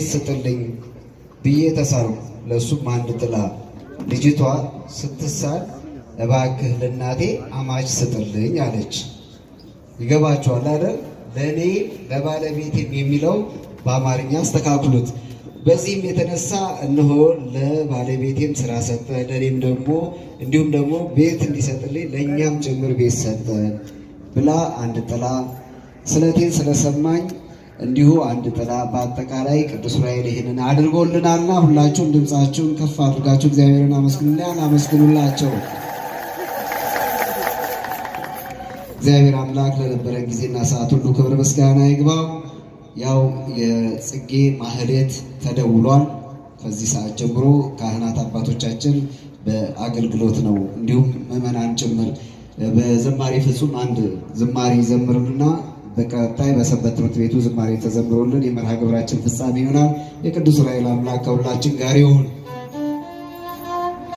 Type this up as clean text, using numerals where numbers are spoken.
ስጥልኝ ብዬ ተሳልኩ። ለእሱም አንድ ጥላ። ልጅቷ ስትሳል እባክህ ለእናቴ አማች ስጥልኝ አለች። ይገባችኋል አይደል? ለእኔ ለባለቤቴም የሚለው በአማርኛ አስተካክሉት። በዚህም የተነሳ እነሆ ለባለቤቴም ስራ ሰጠን፣ ለእኔም ደግሞ እንዲሁም ደግሞ ቤት እንዲሰጥልኝ ለእኛም ጭምር ቤት ሰጠን ብላ አንድ ጥላ፣ ስለቴን ስለሰማኝ እንዲሁ አንድ ጥላ። በአጠቃላይ ቅዱስ ዑራኤል ይህንን አድርጎልናልና ሁላችሁም ድምፃችሁን ከፍ አድርጋችሁ እግዚአብሔርን አመስግኑላቸው። እግዚአብሔር አምላክ ለነበረን ጊዜና ሰዓት ሁሉ ክብር ምስጋና ይግባው። ያው የጽጌ ማህሌት ተደውሏል። ከዚህ ሰዓት ጀምሮ ካህናት አባቶቻችን በአገልግሎት ነው፣ እንዲሁም ምዕመናን ጭምር በዝማሬ ፍጹም አንድ ዝማሬ ይዘምሩልና በቀጣይ በሰንበት ትምህርት ቤቱ ዝማሬ ተዘምሮልን የመርሃ ግብራችን ፍጻሜ ይሆናል። የቅዱስ ዑራኤል አምላክ ከሁላችን ጋር ይሁን።